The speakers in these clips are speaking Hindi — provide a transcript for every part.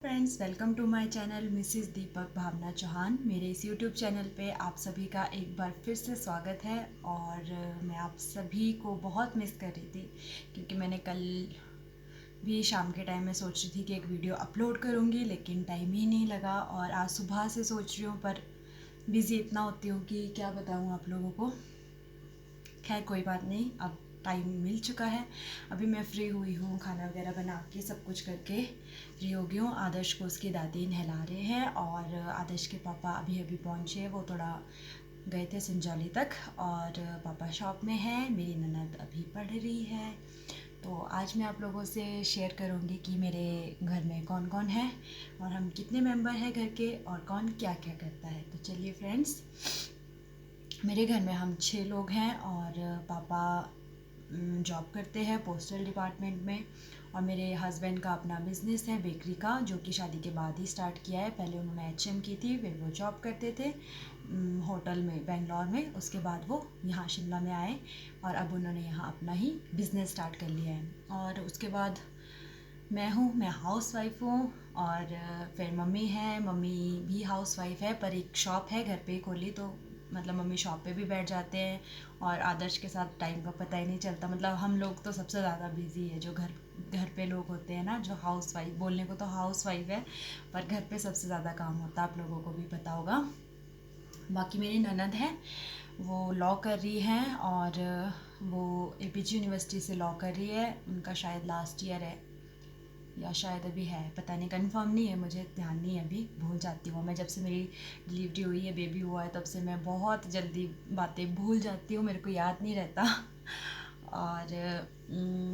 Friends, welcome to my channel Mrs Deepak Bhavna Chauhan. मेरे इस यूट्यूब चैनल पे आप सभी का एक बार फिर से स्वागत है। और मैं आप सभी को बहुत मिस कर रही थी क्योंकि मैंने कल भी शाम के टाइम में सोच रही थी कि एक वीडियो अपलोड करूँगी, लेकिन टाइम ही नहीं लगा। और आज सुबह से सोच रही हूँ, पर बिज़ी इतना होती हूँ कि क्या बताऊँ आप लोगों को। खैर कोई बात नहीं, अब टाइम मिल चुका है। अभी मैं फ्री हुई हूँ, खाना वगैरह बना के सब कुछ करके फ्री हो गई हूँ। आदर्श को उसकी दादी नहला रहे हैं और आदर्श के पापा अभी अभी पहुँचे। वो थोड़ा गए थे संजौली तक और पापा शॉप में हैं। मेरी ननद अभी पढ़ रही है। तो आज मैं आप लोगों से शेयर करूँगी कि मेरे घर में कौन कौन है और हम कितने मेंबर हैं घर के और कौन क्या क्या करता है। तो चलिए फ्रेंड्स, मेरे घर में हम 6 लोग हैं और पापा जॉब करते हैं पोस्टल डिपार्टमेंट में। और मेरे हस्बैंड का अपना बिज़नेस है बेकरी का, जो कि शादी के बाद ही स्टार्ट किया है। पहले उन्होंने एचएम की थी, फिर वो जॉब करते थे होटल में बेंगलोर में। उसके बाद वो यहाँ शिमला में आए और अब उन्होंने यहाँ अपना ही बिज़नेस स्टार्ट कर लिया है। और उसके बाद मैं हाउस वाइफ हूँ। और फिर मम्मी है, मम्मी भी हाउस वाइफ है, पर एक शॉप है घर पे ही खोली, तो मतलब मम्मी शॉप पे भी बैठ जाते हैं। और आदर्श के साथ टाइम का पता ही नहीं चलता। मतलब हम लोग तो सबसे ज़्यादा बिजी है, जो घर घर पे लोग होते हैं ना, जो हाउस वाइफ, बोलने को तो हाउस वाइफ है पर घर पे सबसे ज़्यादा काम होता है, आप लोगों को भी पता होगा। बाकी मेरी ननद है, वो लॉ कर रही हैं और वो एपीजी यूनिवर्सिटी से लॉ कर रही है। उनका शायद लास्ट ईयर है या शायद अभी है, पता नहीं, कंफर्म नहीं है, मुझे ध्यान नहीं है, अभी भूल जाती हूँ मैं। जब से मेरी डिलीवरी हुई है, बेबी हुआ है, तब से मैं बहुत जल्दी बातें भूल जाती हूँ, मेरे को याद नहीं रहता। और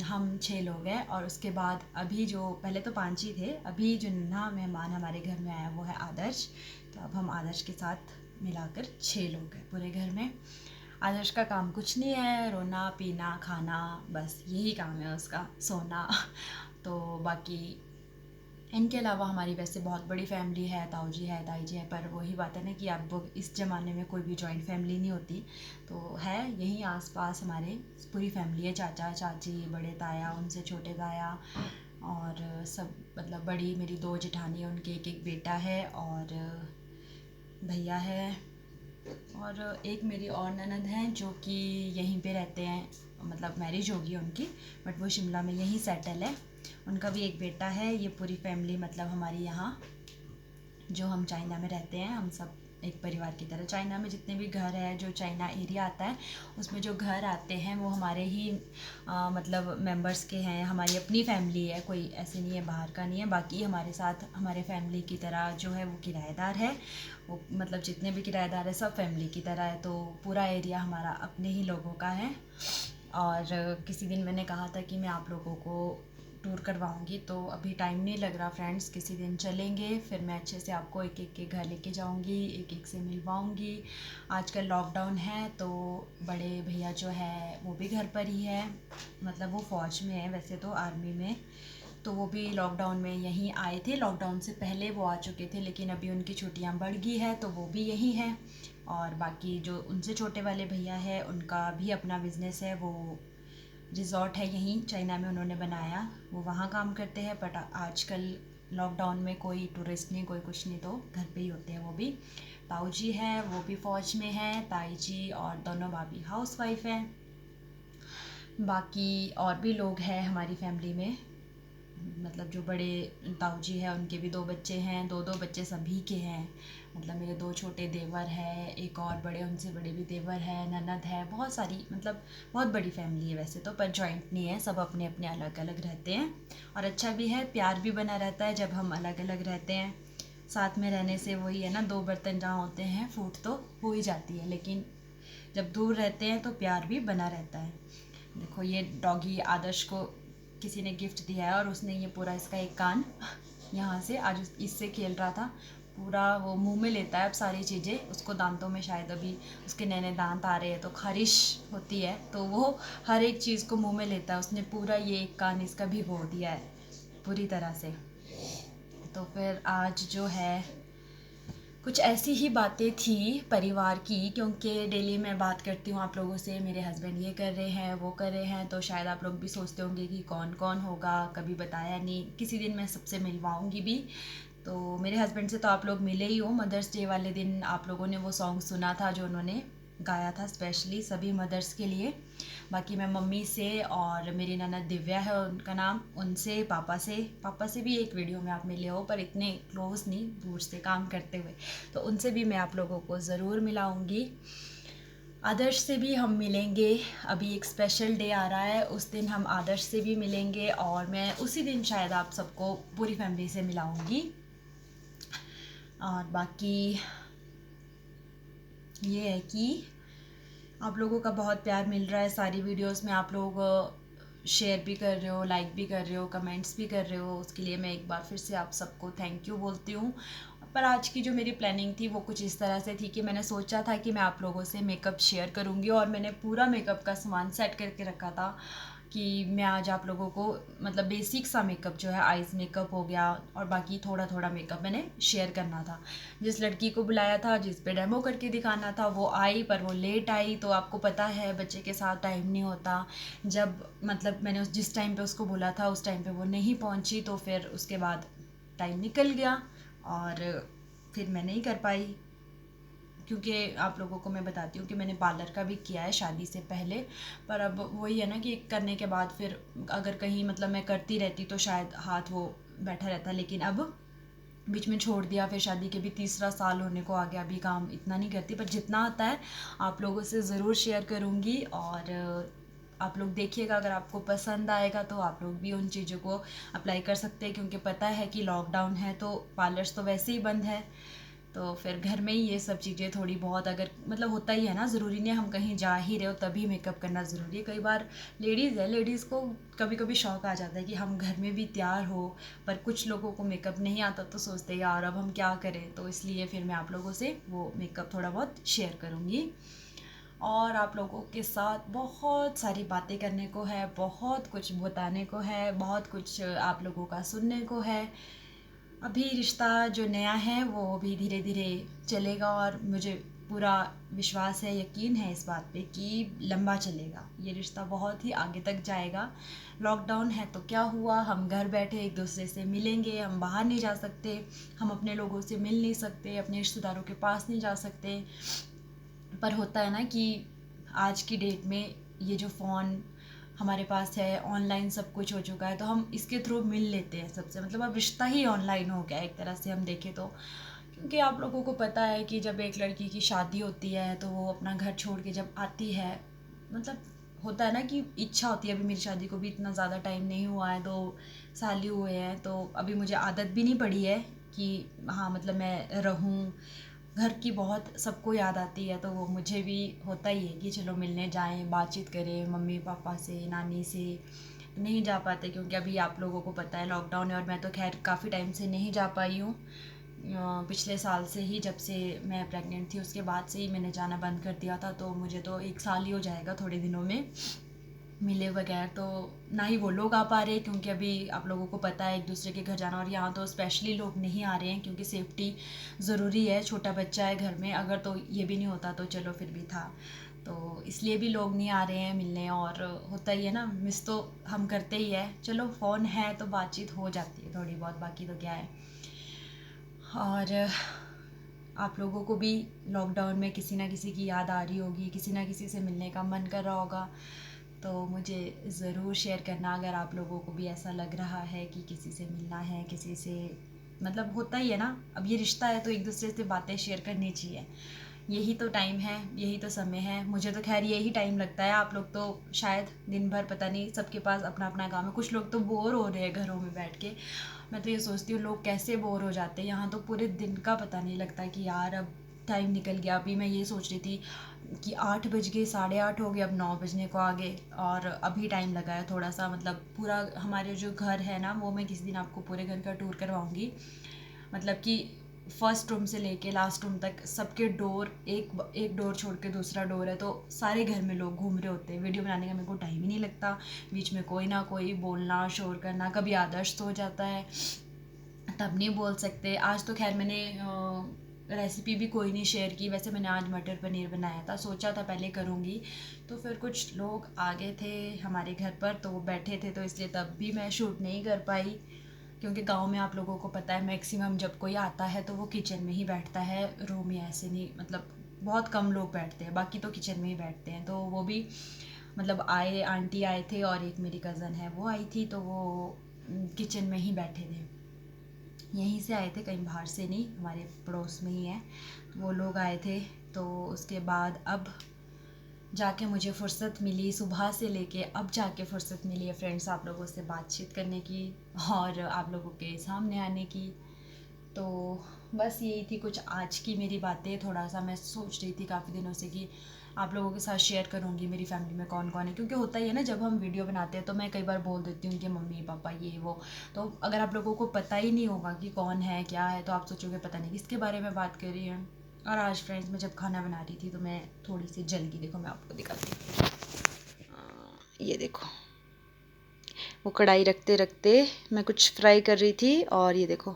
हम 6 लोग हैं। और उसके बाद अभी जो पहले तो 5 ही थे, अभी जो नया मेहमान हमारे घर में आया वो है आदर्श। तो अब हम आदर्श के साथ मिलाकर 6 लोग हैं पूरे घर में। आदर्श का काम कुछ नहीं है, रोना पीना खाना, बस यही काम है उसका, सोना। तो बाकी इनके अलावा हमारी वैसे बहुत बड़ी फैमिली है, ताऊ जी है, ताई जी है, पर वही बात है ना कि अब इस ज़माने में कोई भी जॉइंट फैमिली नहीं होती। तो है यहीं आसपास हमारे पूरी फैमिली है, चाचा चाची, बड़े ताया, उनसे छोटे ताया, और सब, मतलब बड़ी मेरी 2 जेठानी, उनके एक एक बेटा है और भैया है। और एक मेरी और ननद हैं जो कि यहीं पे रहते हैं, मतलब मैरिज होगी उनकी, बट वो शिमला में यहीं सेटल है। उनका भी एक बेटा है। ये पूरी फैमिली मतलब हमारी यहाँ, जो हम चाइना में रहते हैं, हम सब एक परिवार की तरह। चाइना में जितने भी घर है, जो चाइना एरिया आता है, उसमें जो घर आते हैं वो हमारे ही मतलब मेंबर्स के हैं, हमारी अपनी फैमिली है, कोई ऐसे नहीं है बाहर का नहीं है। बाकी हमारे साथ हमारे फैमिली की तरह जो है वो किराएदार है, वो मतलब जितने भी किराएदार है सब फैमिली की तरह है। तो पूरा एरिया हमारा अपने ही लोगों का है। और किसी दिन मैंने कहा था कि मैं आप लोगों को टूर करवाऊंगी, तो अभी टाइम नहीं लग रहा फ्रेंड्स। किसी दिन चलेंगे, फिर मैं अच्छे से आपको एक एक के घर लेके जाऊंगी, एक एक से मिलवाऊंगी। आजकल लॉकडाउन है तो बड़े भैया जो है वो भी घर पर ही है, मतलब वो फ़ौज में है वैसे तो, आर्मी में। तो वो भी लॉकडाउन में यहीं आए थे। लॉकडाउन से पहले वो आ चुके थे, लेकिन अभी उनकी छुट्टियां बढ़ गई है तो वो भी यहीं हैं। और बाकी जो उनसे छोटे वाले भैया है, उनका भी अपना बिज़नेस है, वो रिज़ॉर्ट है यहीं चाइना में उन्होंने बनाया, वो वहाँ काम करते हैं। बट आजकल लॉकडाउन में कोई टूरिस्ट नहीं, कोई कुछ नहीं, तो घर पे ही होते हैं वो भी। ताऊ जी है, वो भी फ़ौज में है, ताई जी और दोनों भाभी हाउस वाइफ हैं। बाकी और भी लोग हैं हमारी फैमिली में, मतलब जो बड़े ताऊ जी हैं उनके भी 2 बच्चे हैं, 2-2 बच्चे सभी के हैं। मतलब मेरे 2 छोटे देवर हैं, एक और बड़े, उनसे बड़े भी देवर हैं, ननद है, बहुत सारी, मतलब बहुत बड़ी फैमिली है वैसे तो, पर जॉइंट नहीं है, सब अपने अपने अलग अलग रहते हैं। और अच्छा भी है, प्यार भी बना रहता है जब हम अलग अलग रहते हैं। साथ में रहने से वही है ना, 2 बर्तन जहाँ होते हैं फूट तो हो ही जाती है, लेकिन जब दूर रहते हैं तो प्यार भी बना रहता है। देखो ये डॉगी आदर्श को किसी ने गिफ्ट दिया है और उसने ये पूरा इसका एक कान यहाँ से आज इससे खेल रहा था, पूरा वो मुंह में लेता है अब सारी चीज़ें। उसको दांतों में शायद अभी उसके नए नए दांत आ रहे हैं तो खारिश होती है, तो वो हर एक चीज़ को मुंह में लेता है। उसने पूरा ये एक कान इसका भिगो दिया है पूरी तरह से। तो फिर आज जो है कुछ ऐसी ही बातें थी परिवार की, क्योंकि डेली मैं बात करती हूँ आप लोगों से, मेरे हस्बैंड ये कर रहे हैं वो कर रहे हैं, तो शायद आप लोग भी सोचते होंगे कि कौन कौन होगा, कभी बताया नहीं। किसी दिन मैं सबसे मिलवाऊँगी भी। तो मेरे हस्बैंड से तो आप लोग मिले ही हो, मदर्स डे वाले दिन आप लोगों ने वो सॉन्ग सुना था जो उन्होंने गाया था स्पेशली सभी मदर्स के लिए। बाकी मैं मम्मी से और मेरी ननद दिव्या है उनका नाम, उनसे, पापा से भी एक वीडियो में आप मिले हो पर इतने क्लोज नहीं, दूर से काम करते हुए, तो उनसे भी मैं आप लोगों को ज़रूर मिलाऊंगी। आदर्श से भी हम मिलेंगे। अभी एक स्पेशल डे आ रहा है, उस दिन हम आदर्श से भी मिलेंगे और मैं उसी दिन शायद आप सबको पूरी फैमिली से मिलाऊंगी। और बाकी ये है कि आप लोगों का बहुत प्यार मिल रहा है सारी वीडियोस में, आप लोग शेयर भी कर रहे हो, लाइक भी कर रहे हो, कमेंट्स भी कर रहे हो, उसके लिए मैं एक बार फिर से आप सबको थैंक यू बोलती हूँ। पर आज की जो मेरी प्लानिंग थी वो कुछ इस तरह से थी कि मैंने सोचा था कि मैं आप लोगों से मेकअप शेयर करूँगी और मैंने पूरा मेकअप का सामान सेट करके रखा था कि मैं आज आप लोगों को मतलब बेसिक सा मेकअप जो है, आइज़ मेकअप हो गया और बाकी थोड़ा थोड़ा मेकअप मैंने शेयर करना था। जिस लड़की को बुलाया था, जिस पे डेमो करके दिखाना था, वो आई पर वो लेट आई। तो आपको पता है बच्चे के साथ टाइम नहीं होता। जब मतलब मैंने जिस टाइम पे उसको बोला था उस टाइम पे वो नहीं पहुंची, तो फिर उसके बाद टाइम निकल गया और फिर मैं नहीं कर पाई। क्योंकि आप लोगों को मैं बताती हूँ कि मैंने पार्लर का भी किया है शादी से पहले, पर अब वही है ना कि करने के बाद फिर अगर कहीं मतलब मैं करती रहती तो शायद हाथ वो बैठा रहता, लेकिन अब बीच में छोड़ दिया। फिर शादी के भी तीसरा साल होने को आ गया, अभी काम इतना नहीं करती, पर जितना आता है आप लोगों से ज़रूर शेयर करूँगी। और आप लोग देखिएगा, अगर आपको पसंद आएगा तो आप लोग भी उन चीज़ों को अप्लाई कर सकते हैं, क्योंकि पता है कि लॉकडाउन है तो पार्लर्स तो वैसे ही बंद है। तो फिर घर में ही ये सब चीज़ें थोड़ी बहुत, अगर मतलब होता ही है ना, ज़रूरी नहीं हम कहीं जा ही रहे हो तभी मेकअप करना ज़रूरी है। कई बार लेडीज़ को कभी कभी शौक आ जाता है कि हम घर में भी तैयार हो, पर कुछ लोगों को मेकअप नहीं आता तो सोचते हैं यार अब हम क्या करें। तो इसलिए फिर मैं आप लोगों से वो मेकअप थोड़ा बहुत शेयर करूँगी और आप लोगों के साथ बहुत सारी बातें करने को है, बहुत कुछ बताने को है, बहुत कुछ आप लोगों का सुनने को है। अभी रिश्ता जो नया है वो भी धीरे धीरे चलेगा और मुझे पूरा विश्वास है, यकीन है इस बात पे कि लंबा चलेगा ये रिश्ता, बहुत ही आगे तक जाएगा। लॉकडाउन है तो क्या हुआ, हम घर बैठे एक दूसरे से मिलेंगे, हम बाहर नहीं जा सकते, हम अपने लोगों से मिल नहीं सकते, अपने रिश्तेदारों के पास नहीं जा सकते। पर होता है ना कि आज की डेट में ये जो फ़ोन हमारे पास है, ऑनलाइन सब कुछ हो चुका है, तो हम इसके थ्रू मिल लेते हैं सबसे। मतलब अब रिश्ता ही ऑनलाइन हो गया है एक तरह से हम देखें तो। क्योंकि आप लोगों को पता है कि जब एक लड़की की शादी होती है तो वो अपना घर छोड़ के जब आती है, मतलब होता है ना कि इच्छा होती है। अभी मेरी शादी को भी इतना ज़्यादा टाइम नहीं हुआ है, 2 साल ही हुए हैं, तो अभी मुझे आदत भी नहीं पड़ी है कि हाँ मतलब मैं रहूँ। घर की बहुत सबको याद आती है, तो वो मुझे भी होता ही है कि चलो मिलने जाएं, बातचीत करें मम्मी पापा से, नानी से। नहीं जा पाते क्योंकि अभी आप लोगों को पता है लॉकडाउन है, और मैं तो खैर काफ़ी टाइम से नहीं जा पाई हूँ। पिछले साल से ही, जब से मैं प्रेग्नेंट थी उसके बाद से ही मैंने जाना बंद कर दिया था, तो मुझे तो 1 साल ही हो जाएगा थोड़े दिनों में मिले बगैर। तो ना ही वो लोग आ पा रहे क्योंकि अभी आप लोगों को पता है एक दूसरे के घर जाना, और यहाँ तो स्पेशली लोग नहीं आ रहे हैं क्योंकि सेफ्टी ज़रूरी है, छोटा बच्चा है घर में, अगर तो ये भी नहीं होता तो चलो फिर भी था। तो इसलिए भी लोग नहीं आ रहे हैं मिलने, और होता ही है ना, मिस तो हम करते ही है। चलो फ़ोन है तो बातचीत हो जाती है थोड़ी बहुत, बाकी तो क्या है। और आप लोगों को भी लॉकडाउन में किसी ना किसी की याद आ रही होगी, किसी ना किसी से मिलने का मन कर रहा होगा, तो मुझे ज़रूर शेयर करना अगर आप लोगों को भी ऐसा लग रहा है कि किसी से मिलना है, किसी से मतलब होता ही है ना, अब ये रिश्ता है तो एक दूसरे से बातें शेयर करनी चाहिए। यही तो टाइम है, यही तो समय है। मुझे तो खैर यही टाइम लगता है, आप लोग तो शायद दिन भर, पता नहीं, सबके पास अपना अपना काम है, कुछ लोग तो बोर हो रहे हैं घरों में बैठ के। मैं तो ये सोचती हूँ लोग कैसे बोर हो जाते हैं, यहाँ तो पूरे दिन का पता नहीं लगता कि यार अब टाइम निकल गया। अभी मैं ये सोच रही थी कि 8 बज गए, 8:30 हो गए, अब 9 बजने को आ गए, और अभी टाइम लगा है थोड़ा सा। मतलब पूरा हमारे जो घर है ना, वो मैं किसी दिन आपको पूरे घर का टूर करवाऊँगी। मतलब कि फर्स्ट रूम से लेके लास्ट रूम तक सबके डोर, एक एक डोर छोड़ के दूसरा डोर है, तो सारे घर में लोग घूम रहे होते हैं। वीडियो बनाने का मेरे को टाइम ही नहीं लगता, बीच में कोई ना कोई बोलना, शोर करना, कभी आदर्श सो जाता है तब नहीं बोल सकते। आज तो खैर मैंने रेसिपी भी कोई नहीं शेयर की। वैसे मैंने आज मटर पनीर बनाया था, सोचा था पहले करूँगी, तो फिर कुछ लोग आ गए थे हमारे घर पर, तो वो बैठे थे, तो इसलिए तब भी मैं शूट नहीं कर पाई। क्योंकि गांव में आप लोगों को पता है मैक्सिमम जब कोई आता है तो वो किचन में ही बैठता है, रूम में ऐसे नहीं, मतलब बहुत कम लोग बैठते हैं, बाकी तो किचन में ही बैठते हैं। तो वो भी मतलब आए, आंटी आए थे और एक मेरी कज़न है वो आई थी, तो वो किचन में ही बैठे थे। यहीं से आए थे, कहीं बाहर से नहीं, हमारे पड़ोस में ही है, तो वो लोग आए थे। तो उसके बाद अब जाके मुझे फ़ुर्सत मिली, सुबह से लेके अब जाके फ़ुर्सत मिली है फ्रेंड्स आप लोगों से बातचीत करने की और आप लोगों के सामने आने की। तो बस यही थी कुछ आज की मेरी बातें। थोड़ा सा मैं सोच रही थी काफ़ी दिनों से कि आप लोगों के साथ शेयर करूँगी मेरी फैमिली में कौन कौन है, क्योंकि होता ही है ना जब हम वीडियो बनाते हैं तो मैं कई बार बोल देती हूँ कि मम्मी पापा ये वो, तो अगर आप लोगों को पता ही नहीं होगा कि कौन है क्या है तो आप सोचोगे पता नहीं किसके बारे में बात कर रही है। और आज फ्रेंड्स मैं जब खाना बना रही थी तो मैं थोड़ी सी जल गई, देखो मैं आपको दिखाती हूँ, ये देखो वो कढ़ाई रखते रखते मैं कुछ फ्राई कर रही थी और ये देखो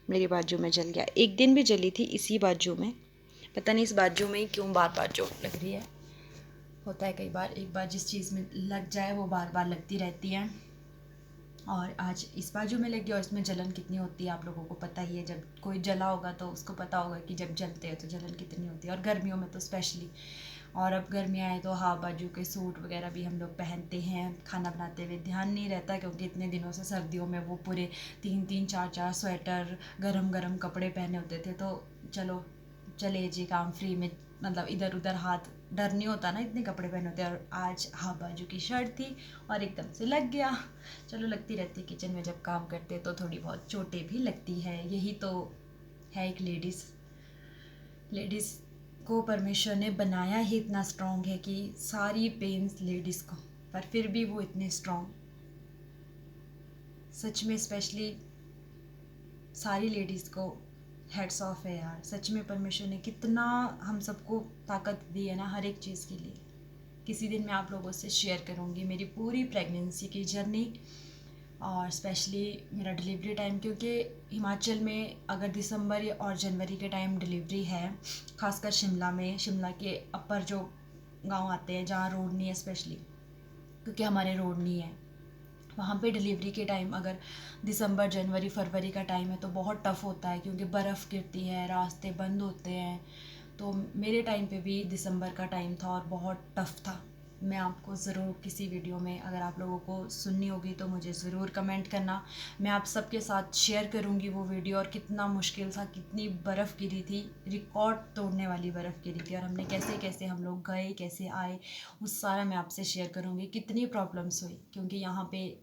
मेरी बाजू में जल गया। एक दिन भी जली थी इसी बाजू में, पता नहीं इस बाजू में ही क्यों बार बार चोट लग रही है। होता है कई बार, एक बार जिस चीज़ में लग जाए वो बार बार लगती रहती है। और आज इस बाजू में लगी और इसमें जलन कितनी होती है आप लोगों को पता ही है, जब कोई जला होगा तो उसको पता होगा कि जब जलते हैं तो जलन कितनी होती है, और गर्मियों में तो स्पेशली। और अब गर्मियाँ आए तो हाफ बाजू के सूट वगैरह भी हम लोग पहनते हैं, खाना बनाते हुए ध्यान नहीं रहता क्योंकि इतने दिनों से सर्दियों में वो पूरे 3-3 4-4 स्वेटर गरम गरम कपड़े पहने होते थे। तो चलो चले जी काम फ्री में, मतलब इधर उधर हाथ डर नहीं होता ना, इतने कपड़े पहने होते हैं। और आज हाफ बाजू की शर्ट थी और एकदम से लग गया। चलो लगती रहती है किचन में जब काम करते तो थोड़ी बहुत चोटें भी लगती है, यही तो है एक लेडीज़ को परमेश्वर ने बनाया ही इतना स्ट्रॉन्ग है कि सारी पेन्स लेडीज़ को, पर फिर भी वो इतने स्ट्रॉन्ग, सच में स्पेशली सारी लेडीज़ को हेड्स ऑफ है यार। सच में परमेश्वर ने कितना हम सबको ताकत दी है ना हर एक चीज़ के लिए। किसी दिन मैं आप लोगों से शेयर करूँगी मेरी पूरी प्रेगनेंसी की जर्नी और स्पेशली मेरा डिलीवरी टाइम, क्योंकि हिमाचल में अगर दिसंबर और जनवरी के टाइम डिलीवरी है, खासकर शिमला में, शिमला के अपर जो गांव आते हैं जहाँ रोड नहीं है स्पेशली, क्योंकि हमारे रोड नहीं है, वहाँ पे डिलीवरी के टाइम अगर दिसंबर जनवरी फरवरी का टाइम है तो बहुत टफ़ होता है क्योंकि बर्फ़ गिरती है, रास्ते बंद होते हैं। तो मेरे टाइम पे भी दिसंबर का टाइम था और बहुत टफ़ था। मैं आपको ज़रूर किसी वीडियो में, अगर आप लोगों को सुननी होगी तो मुझे ज़रूर कमेंट करना, मैं आप सबके साथ शेयर करूँगी वो वीडियो। और कितना मुश्किल था, कितनी बर्फ़ गिरी थी, रिकॉर्ड तोड़ने वाली बर्फ़ गिरी थी, और हमने कैसे कैसे हम लोग गए, कैसे आए, वो सारा मैं आपसे शेयर करूँगी। कितनी प्रॉब्लम्स हुई क्योंकि यहाँ पे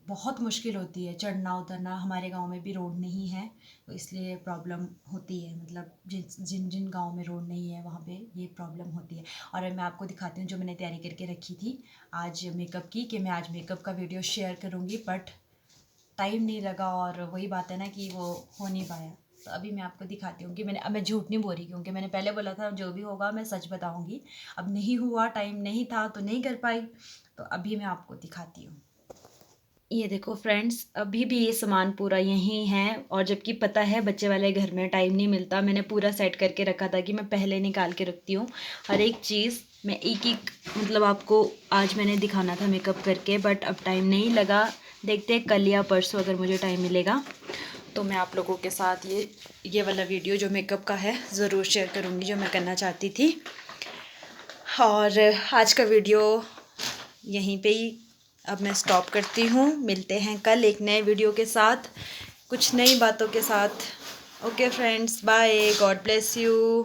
बहुत मुश्किल होती है चढ़ना उतरना, हमारे गांव में भी रोड नहीं है तो इसलिए प्रॉब्लम होती है, मतलब जिन जिन गांव में रोड नहीं है वहाँ पे ये प्रॉब्लम होती है। और मैं आपको दिखाती हूँ जो मैंने तैयारी करके रखी थी आज मेकअप की, कि मैं आज मेकअप का वीडियो शेयर करूँगी, बट टाइम नहीं लगा और वही बात है ना कि वो हो नहीं पाया। तो अभी मैं आपको दिखाती हूँ कि अब मैं झूठ नहीं बोल रही, क्योंकि मैंने पहले बोला था जो भी होगा मैं सच बताऊँगी। अब नहीं हुआ, टाइम नहीं था तो नहीं कर पाई, तो अभी मैं आपको दिखाती हूँ। ये देखो फ्रेंड्स, अभी भी ये सामान पूरा यहीं है, और जबकि पता है बच्चे वाले घर में टाइम नहीं मिलता, मैंने पूरा सेट करके रखा था कि मैं पहले निकाल के रखती हूँ हर एक चीज़। मैं एक एक मतलब आपको आज मैंने दिखाना था मेकअप करके, बट अब टाइम नहीं लगा। देखते हैं कल या परसों अगर मुझे टाइम मिलेगा तो मैं आप लोगों के साथ ये वाला वीडियो जो मेकअप का है ज़रूर शेयर करूँगी, जो मैं करना चाहती थी। और आज का वीडियो यहीं पे ही अब मैं स्टॉप करती हूँ। मिलते हैं कल एक नए वीडियो के साथ, कुछ नई बातों के साथ। Okay friends, bye, God bless you.